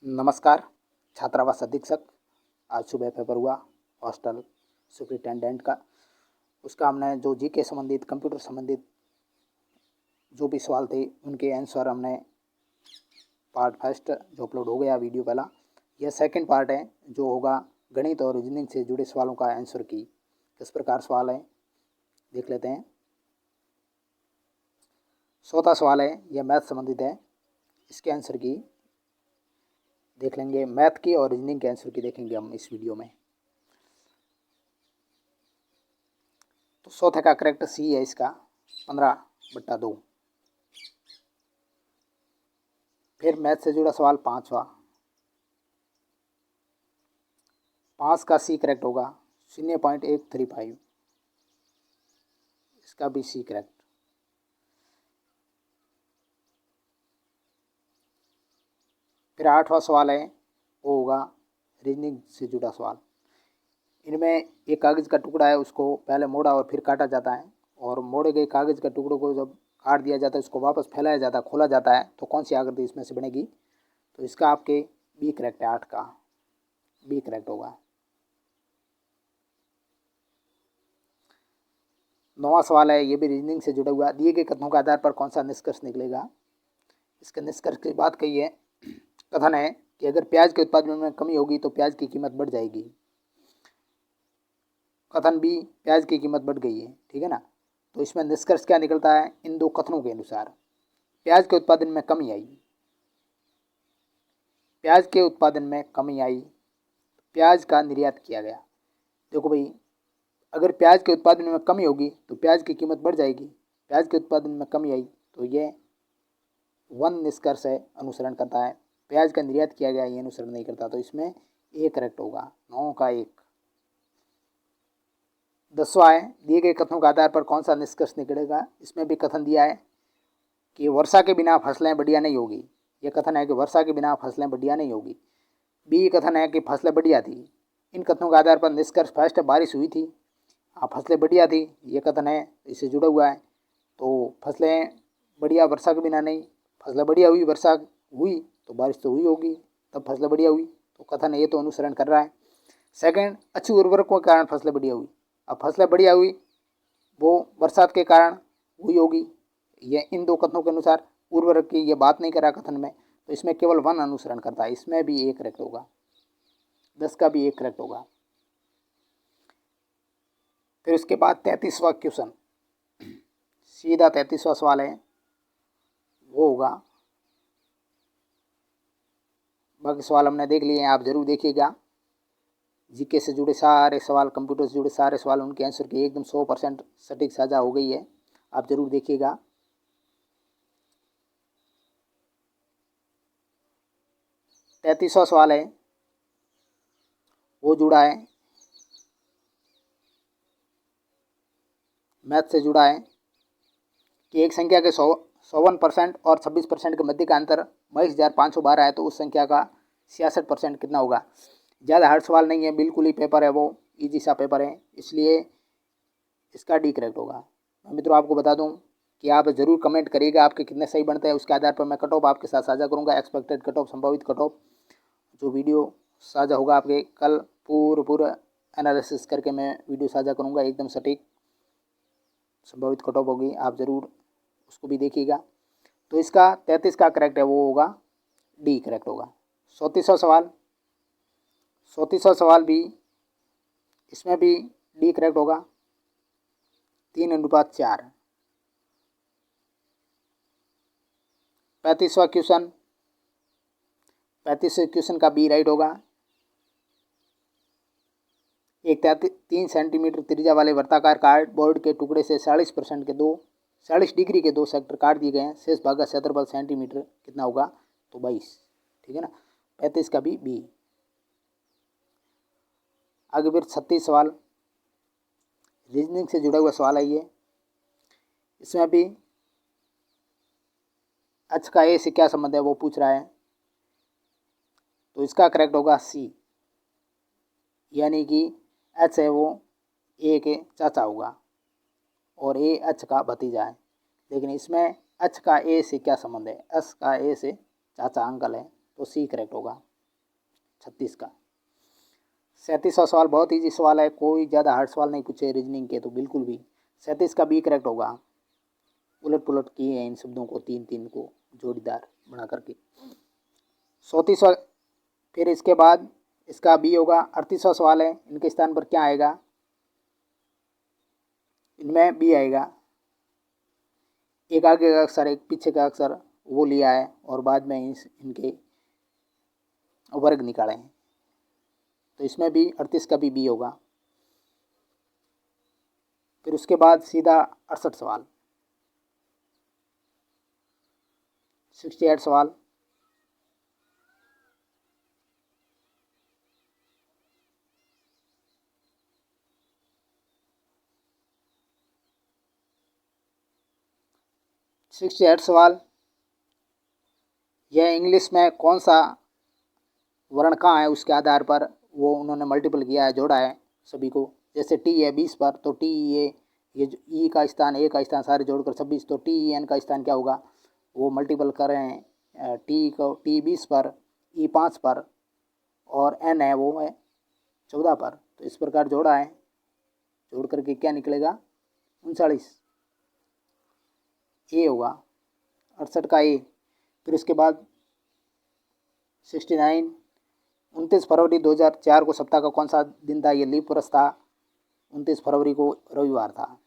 नमस्कार। छात्रावास अधीक्षक, आज सुबह पेपर हुआ हॉस्टल सुपरिटेंडेंट का। उसका हमने जो जीके संबंधित, कंप्यूटर संबंधित जो भी सवाल थे उनके आंसर हमने पार्ट फर्स्ट जो अपलोड हो गया वीडियो पहला, यह सेकंड पार्ट है जो होगा गणित और रीजनिंग से जुड़े सवालों का आंसर की। किस प्रकार सवाल है देख लेते हैं। चौथा सवाल है, यह मैथ संबंधित है, इसके आंसर की देख लेंगे। मैथ की और रीजनिंग के आंसर की देखेंगे हम इस वीडियो में। तो चौथे का करेक्ट सी है इसका, 15/2। फिर मैथ से जुड़ा सवाल पांचवा, 5 का सी करेक्ट होगा 0.135, इसका भी सी करेक्ट। फिर आठवां सवाल है वो होगा रीजनिंग से जुड़ा सवाल। इनमें एक कागज़ का टुकड़ा है, उसको पहले मोड़ा और फिर काटा जाता है, और मोड़े गए कागज़ के टुकड़ों को जब काट दिया जाता है उसको वापस फैलाया जाता है, खोला जाता है, तो कौन सी आकृति इसमें से बनेगी? तो इसका आपके बी करेक्ट है, 8 का बी करेक्ट होगा। 9वां सवाल है, ये भी रीजनिंग से जुड़ा हुआ। दिए गए कथनों के आधार पर कौन सा निष्कर्ष निकलेगा? इसके निष्कर्ष की बात कही है। कथन है कि अगर प्याज के उत्पादन में कमी होगी तो प्याज की कीमत बढ़ जाएगी। कथन बी, प्याज की कीमत बढ़ गई है, ठीक है ना। तो इसमें निष्कर्ष क्या निकलता है इन दो कथनों के अनुसार? प्याज के उत्पादन में कमी आई, प्याज के उत्पादन में कमी आई, प्याज का निर्यात किया गया। देखो भाई, अगर प्याज के उत्पादन में कमी होगी तो प्याज की कीमत बढ़ जाएगी, प्याज के उत्पादन में कमी आई तो ये वन निष्कर्ष है, अनुसरण करता है। प्याज का निर्यात किया गया ये अनुसरण नहीं करता, तो इसमें ए करेक्ट होगा, 9 का 1। 10वां है, दिए गए कथनों के आधार पर कौन सा निष्कर्ष निकलेगा? इसमें भी कथन दिया है कि वर्षा के बिना फसलें बढ़िया नहीं होगी। यह कथन है कि वर्षा के बिना फसलें बढ़िया नहीं होगी। बी कथन है कि फसलें बढ़िया थी। इन कथनों के आधार पर निष्कर्ष फर्स्ट, बारिश हुई थी, हाँ फसलें बढ़िया थी, ये कथन है, इससे जुड़ा हुआ है। तो फसलें बढ़िया वर्षा के बिना नहीं, फसलें बढ़िया हुई, वर्षा हुई तो बारिश तो हुई होगी, तब फसलें बढ़िया हुई, तो कथन ये तो अनुसरण कर रहा है। सेकंड, अच्छी उर्वरकों के कारण फसलें बढ़िया हुई। अब फसलें बढ़िया हुई वो बरसात के कारण हुई होगी, ये इन दो कथनों के अनुसार। उर्वरक की ये बात नहीं करा कथन में, तो इसमें केवल वन अनुसरण करता है, इसमें भी एक करेक्ट होगा, 10 का भी एक करेक्ट होगा। फिर उसके बाद 33वां क्वेश्चन, सीधा 33वां सवाल है, वो होगा, बाकी सवाल हमने देख लिए हैं, आप जरूर देखिएगा। जीके से जुड़े सारे सवाल, कंप्यूटर से जुड़े सारे सवाल, उनके आंसर की एकदम 100% सटीक साझा हो गई है, आप जरूर देखिएगा। 33वां सवाल है वो जुड़ा है मैथ से, जुड़ा है कि एक संख्या के 51% और 26% के मध्य का अंतर 22,512 है, तो उस संख्या का 66% कितना होगा? ज़्यादा हार्ड सवाल नहीं है, बिल्कुल ही पेपर है वो, इजी सा पेपर है, इसलिए इसका डी करेक्ट होगा। मित्रों आपको बता दूं कि आप ज़रूर कमेंट करिएगा आपके कितने सही बनते हैं, उसके आधार पर मैं कट ऑफ आपके साथ साझा करूंगा, एक्सपेक्टेड कट ऑफ, संभावित कट ऑफ। जो वीडियो साझा होगा आपके कल पूरा एनालिसिस करके मैं वीडियो साझा करूंगा, एकदम सटीक संभावित कट ऑफ होगी, आप ज़रूर उसको भी देखिएगा। तो इसका 33 का करेक्ट है वो होगा डी करेक्ट होगा। 34वां सवाल भी, इसमें भी डी करेक्ट होगा, 3:4। 35वां क्वेश्चन, 35वें क्वेश्चन का बी राइट होगा। एक 3 सेंटीमीटर त्रिज्या वाले वर्ताकार कार्डबोर्ड के टुकड़े से 40 डिग्री के दो सेक्टर काट दिए गए हैं, शेष भाग का क्षेत्रफल सेंटीमीटर कितना होगा? तो 22, ठीक है ना। 35 का भी बी। आगे फिर 36 सवाल, रीजनिंग से जुड़ा हुआ सवाल है ये। इसमें भी एच का ए से क्या संबंध है वो पूछ रहा है, तो इसका करेक्ट होगा सी, यानी कि एच है वो ए के चाचा होगा और ए एच का भतीजा है। लेकिन इसमें एच का ए से क्या संबंध है? एच का ए से चाचा अंकल है, तो सी करेक्ट होगा। 36 का। 37वां सवाल बहुत ईजी सवाल है, कोई ज़्यादा हार्ड सवाल नहीं पूछे रीजनिंग के तो बिल्कुल भी। 37 का बी करेक्ट होगा। उलट पुलट किए हैं इन शब्दों को, तीन तीन को जोड़ीदार बना करके। 34वां, फिर इसके बाद इसका बी होगा। 38वां सवाल है, इनके स्थान पर क्या आएगा, इनमें बी आएगा। एक आगे का अक्षर एक पीछे का अक्षर वो लिया है और बाद में इनके वर्ग निकाले हैं, तो इसमें भी 38 का भी बी होगा। फिर उसके बाद सीधा 68 सवाल, 68 सवाल। सवाल, यह इंग्लिश में कौन सा वर्ण कहाँ है उसके आधार पर वो उन्होंने मल्टीपल किया है, जोड़ा है सभी को। जैसे टी है 20 पर तो टी ये जो ई का स्थान ए का स्थान सारे जोड़कर 26, तो टी एन का स्थान क्या होगा, वो मल्टीपल कर रहे हैं। टी को टी 20 पर, ई 5 पर और एन है वो है 14 पर, तो इस प्रकार जोड़ा है। जोड़ करके क्या निकलेगा, 39 ए होगा। 68 का ए। फिर इसके बाद 69, 29 फरवरी 2004 को सप्ताह का कौन सा दिन था, ये लीप वर्ष था। 29 फरवरी को रविवार था।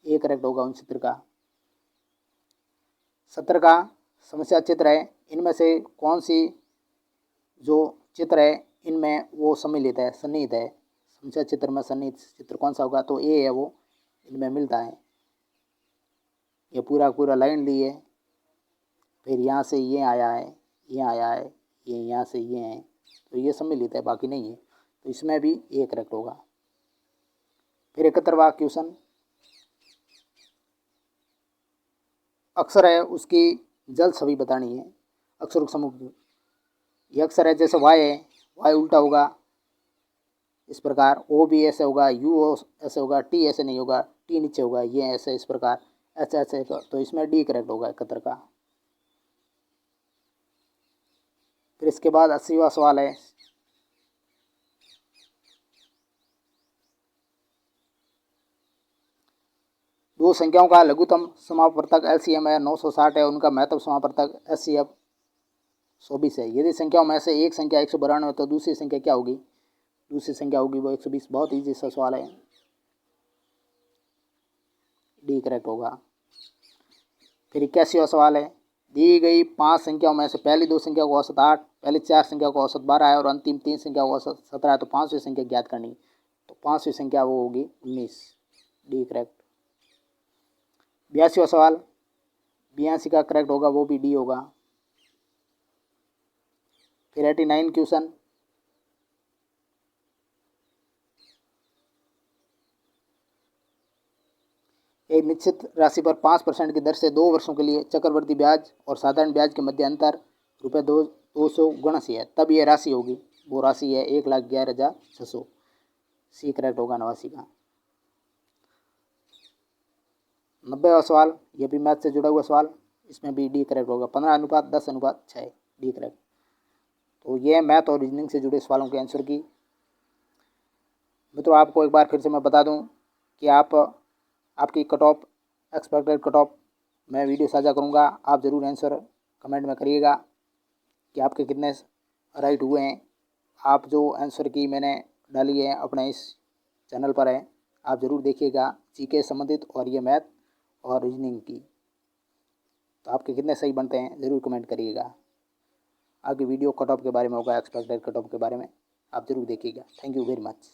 ए करेक्ट होगा 69 का। 70 का समस्या चित्र है, इनमें से कौन सी जो चित्र है इनमें वो सम्मिलित है, सन्निहित है। समस्या चित्र में सन्निहित चित्र कौन सा होगा, तो ए है वो, इनमें मिलता है। ये पूरा पूरा लाइन ली है, फिर यहाँ से ये आया है, ये आया है, ये यहाँ से ये है, तो ये सम्मिलित है, बाकी नहीं है, तो इसमें भी ए करेक्ट होगा। फिर 71वां क्वेश्चन, अक्षर है उसकी जल छवि बतानी है। अक्षरों के समूह, ये अक्षर है जैसे वाई है, वाई उल्टा होगा इस प्रकार, ओ भी ऐसे होगा, यू ऐसे होगा, टी ऐसे नहीं होगा, टी नीचे होगा, ये ऐसे इस प्रकार, ऐसे ऐसे, तो इसमें डी करेक्ट होगा 71 का। फिर इसके बाद 80वां सवाल है, दो संख्याओं का लघुत्तम समापवर्तक एलसीएम है 960 है, उनका महत्तम समापवर्तक एचसीएफ 120 है। यदि संख्याओं में से एक संख्या 192 है तो दूसरी संख्या क्या होगी, दूसरी संख्या होगी वो 120। बहुत ईजी सा सवाल है, डी करेक्ट होगा। फिर 81वां सवाल है, दी गई 5 संख्याओं में से पहली 2 संख्या को औसत 8, पहली 4 संख्या को औसत 12 है और अंतिम 3 संख्या को औसत 17 है, तो 5वीं संख्या ज्ञात करनी, तो 5वीं संख्या वो होगी 19, डी करेक्ट। 82वां सवाल, 82 का करेक्ट होगा, वो भी डी होगा। फिर 89 क्वेश्चन, एक निश्चित राशि पर 5% की दर से 2 वर्षों के लिए चक्रवृद्धि ब्याज और साधारण ब्याज के मध्य अंतर ₹200 गुणसी है, तब यह राशि होगी, वो राशि है 1,11,600, सी करेक्ट होगा 89 का। 90वां सवाल, ये भी मैथ से जुड़ा हुआ सवाल, इसमें भी डी करेक्ट होगा। 15:10:6, डी करेक्ट। तो ये मैथ और रीजनिंग से जुड़े सवालों के आंसर की। मित्रों आपको एक बार फिर से मैं बता दूं कि आपकी cut off, expected cut off मैं वीडियो साझा करूंगा, आप ज़रूर आंसर कमेंट में करिएगा कि आपके कितने राइट हुए हैं। आप जो आंसर की मैंने डाली है अपने इस चैनल पर है, आप ज़रूर देखिएगा, जीके संबंधित और ये मैथ और रीजनिंग की, तो आपके कितने सही बनते हैं ज़रूर कमेंट करिएगा। आपकी वीडियो कट ऑफ के बारे में होगा, एक्सपेक्टेड कट ऑफ के बारे में, आप ज़रूर देखिएगा। Thank you very much.